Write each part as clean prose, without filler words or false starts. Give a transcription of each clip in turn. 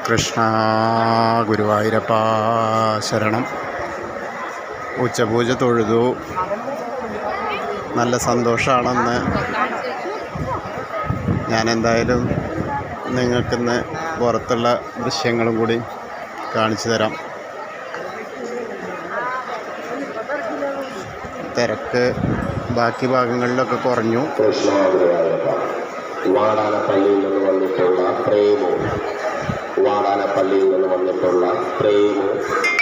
കൃഷ്ണ ഗുരുവായൂരപ്പ ശരണം. ഉച്ചപൂജ തൊഴുതു. നല്ല സന്തോഷമാണെന്ന് ഞാൻ എന്തായാലും നിങ്ങൾക്കിന്ന് പുറത്തുള്ള ദൃശ്യങ്ങളും കൂടി കാണിച്ചു തരാം. തിരക്ക് ബാക്കി ഭാഗങ്ങളിലൊക്കെ കുറഞ്ഞു. വാടാനപ്പള്ളിയിൽ നിന്ന് വന്നിട്ടുള്ള പ്രേമു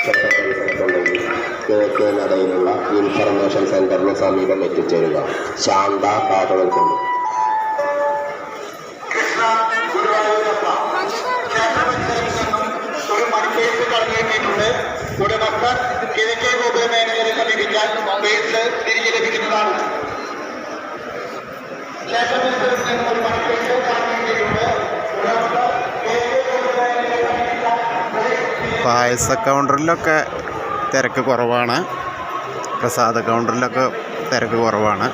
ക്ഷേത്രപരിസരത്തുണ്ടെങ്കിൽ കിഴക്കേ നടയിലുള്ള ഇൻഫർമേഷൻ സെന്ററിന് സമീപം എത്തിച്ചേരുക. ശാന്ത കാതുകൾക്കുണ്ട്. ഒരു മണിക്കേസ് കളഞ്ഞിട്ടുണ്ട്. ഉടമസ്ഥർ കിഴക്കേ ഗോപുര മേഖലയെ സമീപിച്ചാൽ കേസ് തിരികെ ലഭിക്കുന്നതാണ്. ക്ഷേത്രപരിസരത്ത് നിന്ന് ഒരു മണിക്കേസ് കളഞ്ഞിട്ടുണ്ട്. പായസ കൗണ്ടറിലൊക്കെ തിരക്ക് കുറവാണ്. പ്രസാദ കൗണ്ടറിലൊക്കെ തിരക്ക് കുറവാണ്.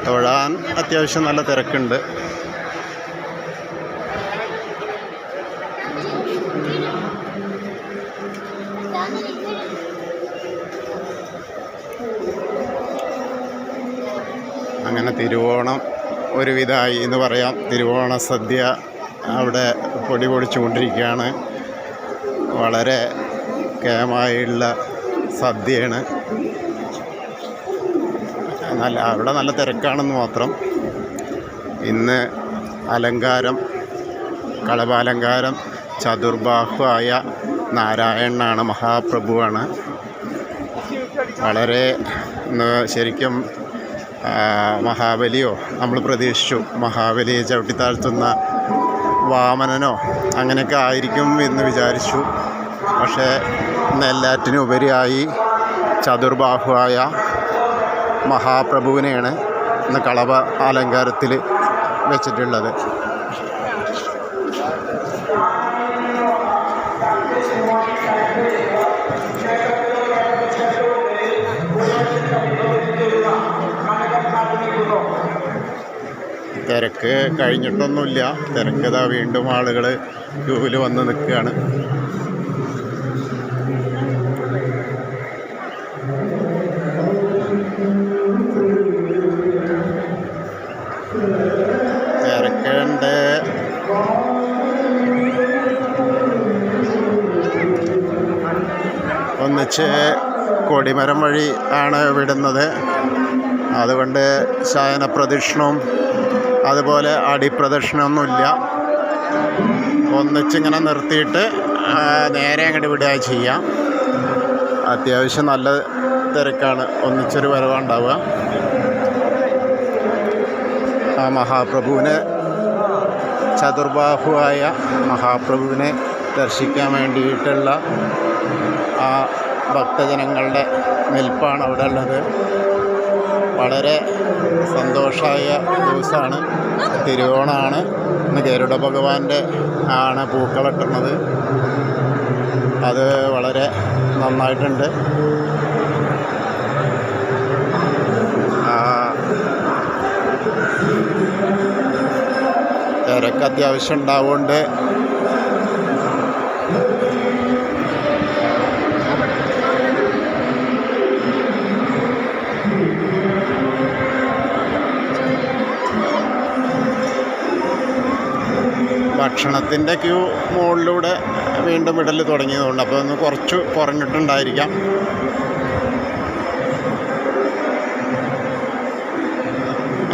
തൊഴാൻ അത്യാവശ്യം നല്ല തിരക്കുണ്ട്. അങ്ങനെ തിരുവോണം ഒരുവിധമായി എന്ന് പറയാം. തിരുവോണ സദ്യ അവിടെ പൊടി പൊടിച്ചുകൊണ്ടിരിക്കുകയാണ്. വളരെ കേമായുള്ള സദ്യയാണ്. അവിടെ നല്ല തിരക്കാണെന്ന് മാത്രം. ഇന്ന് അലങ്കാരം, കളഭാലങ്കാരം ചതുർബാഹുവായ നാരായണനാണ്, മഹാപ്രഭുവാണ്. വളരെ ശരിക്കും മഹാബലിയോ നമ്മൾ പ്രതീക്ഷിച്ചു. മഹാബലിയെ ചവിട്ടിത്താഴ്ത്തുന്ന വാമനനോ അങ്ങനെയൊക്കെ ആയിരിക്കും എന്ന് വിചാരിച്ചു. പക്ഷേ ഇന്ന് എല്ലാറ്റിനും ഉപരിയായി ചതുർബാഹുവായ മഹാപ്രഭുവിനെയാണ് ഇന്ന് കളഭ അലങ്കാരത്തിൽ വെച്ചിട്ടുള്ളത്. തിരക്ക് കഴിഞ്ഞിട്ടൊന്നുമില്ല. തിരക്കതാ വീണ്ടും ആളുകൾ ക്യൂവിൽ വന്ന് നിൽക്കുകയാണ്. തിരക്കുണ്ട്. ഒന്നിച്ച് കൊടിമരം വഴി ആണ് വിടുന്നത്. അതുകൊണ്ട് ശയന പ്രദക്ഷിണവും അതുപോലെ അടിപ്രദക്ഷിണമൊന്നുമില്ല. ഒന്നിച്ചിങ്ങനെ നിർത്തിയിട്ട് നേരെ അങ്ങോട്ട് വിടുക ചെയ്യാം. അത്യാവശ്യം നല്ല തിരക്കാണ്. ഒന്നിച്ചൊരു വരവുണ്ടാവുക. ആ മഹാപ്രഭുവിനെ, ചതുർബാഹുവായ മഹാപ്രഭുവിനെ ദർശിക്കാൻ വേണ്ടിയിട്ടുള്ള ആ ഭക്തജനങ്ങളുടെ നിൽപ്പാണ് അവിടെ ഉള്ളത്. വളരെ സന്തോഷമായ ദിവസമാണ്. തിരുവോണമാണ്. ഇന്ന് ഗരുഡ ഭഗവാന്റെ ആണ് പൂക്കളിട്ടുന്നത്. അത് വളരെ നന്നായിട്ടുണ്ട്. തിരക്ക് അത്യാവശ്യം ഉണ്ടാവുകൊണ്ട് ഭക്ഷണത്തിൻ്റെ ക്യൂ മുകളിലൂടെ വീണ്ടും വിടൽ തുടങ്ങിയതുകൊണ്ട് അപ്പോൾ ഒന്ന് കുറച്ച് കുറഞ്ഞിട്ടുണ്ടായിരിക്കാം.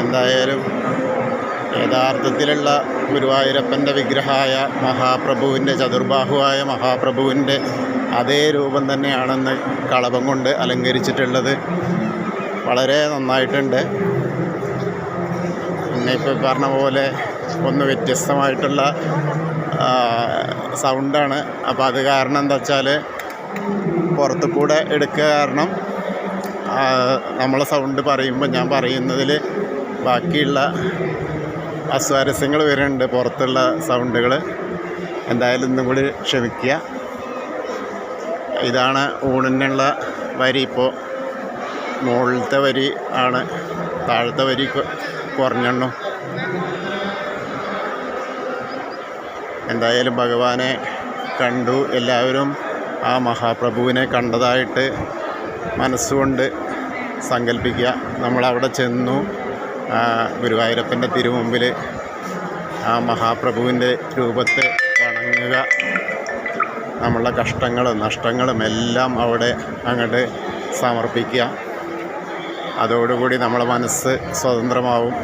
എന്തായാലും യഥാർത്ഥത്തിലുള്ള ഗുരുവായൂരപ്പൻ്റെ വിഗ്രഹമായ മഹാപ്രഭുവിൻ്റെ, ചതുർബാഹുവായ മഹാപ്രഭുവിൻ്റെ അതേ രൂപം തന്നെയാണെന്ന് കളഭം കൊണ്ട് അലങ്കരിച്ചിട്ടുള്ളത്. വളരെ നന്നായിട്ടുണ്ട്. പിന്നെ ഇപ്പോൾ പറഞ്ഞ പോലെ ഒന്ന് വ്യത്യസ്തമായിട്ടുള്ള സൗണ്ടാണ്. അപ്പോൾ അത് കാരണം എന്താ വെച്ചാൽ പുറത്തു കൂടെ എടുക്കുക കാരണം നമ്മളെ സൗണ്ട് പറയുമ്പോൾ ഞാൻ പറയുന്നതിൽ ബാക്കിയുള്ള അസ്വാരസ്യങ്ങൾ വരുന്നുണ്ട്, പുറത്തുള്ള സൗണ്ടുകൾ. എന്തായാലും ഇന്നും കൂടി ക്ഷമിക്കുക. ഇതാണ് ഊണിനുള്ള വരി. ഇപ്പോൾ മുകളിലത്തെ വരി ആണ്, താഴത്തെ വരി കുറഞ്ഞെണ്ണു. എന്തായാലും ഭഗവാനെ കണ്ടു. എല്ലാവരും ആ മഹാപ്രഭുവിനെ കണ്ടതായിട്ട് മനസ്സുകൊണ്ട് സങ്കല്പിക്കുക. നമ്മളവിടെ ചെന്നു ഗുരുവായൂരപ്പൻ്റെ തിരുമുമ്പിൽ ആ മഹാപ്രഭുവിൻ്റെ രൂപത്തെ വണങ്ങുക. നമ്മളുടെ കഷ്ടങ്ങളും നഷ്ടങ്ങളും എല്ലാം അവിടെ അങ്ങോട്ട് സമർപ്പിക്കുക. അതോടുകൂടി നമ്മളെ മനസ്സ് സ്വതന്ത്രമാവും.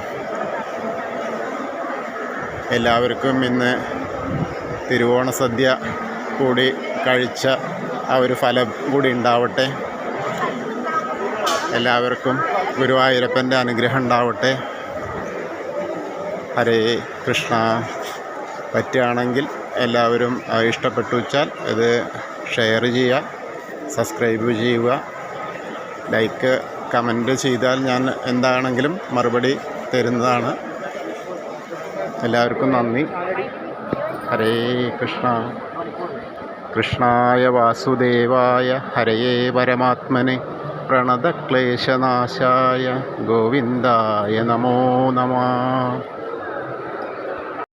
എല്ലാവർക്കും ഇന്ന് തിരുവോണ സദ്യ കൂടി കഴിച്ച ആ ഒരു ഫലം കൂടി ഉണ്ടാവട്ടെ. എല്ലാവർക്കും ഗുരുവായൂരപ്പൻ്റെ അനുഗ്രഹം ഉണ്ടാവട്ടെ. ഹരേ കൃഷ്ണ. പറ്റുകയാണെങ്കിൽ എല്ലാവരും ഇഷ്ടപ്പെട്ടു വെച്ചാൽ ഇത് ഷെയർ ചെയ്യുക, സബ്സ്ക്രൈബ് ചെയ്യുക, ലൈക്ക് കമൻറ്റ് ചെയ്താൽ ഞാൻ എന്താണെങ്കിലും മറുപടി തരുന്നതാണ്. എല്ലാവർക്കും നന്ദി. ഹരേ കൃഷ്ണ. കൃഷ്ണായ വാസുദേവായ ഹരയേ പരമാത്മനെ പ്രണതക്ലേശനാശായ ഗോവിന്ദായ നമോ നമഃ.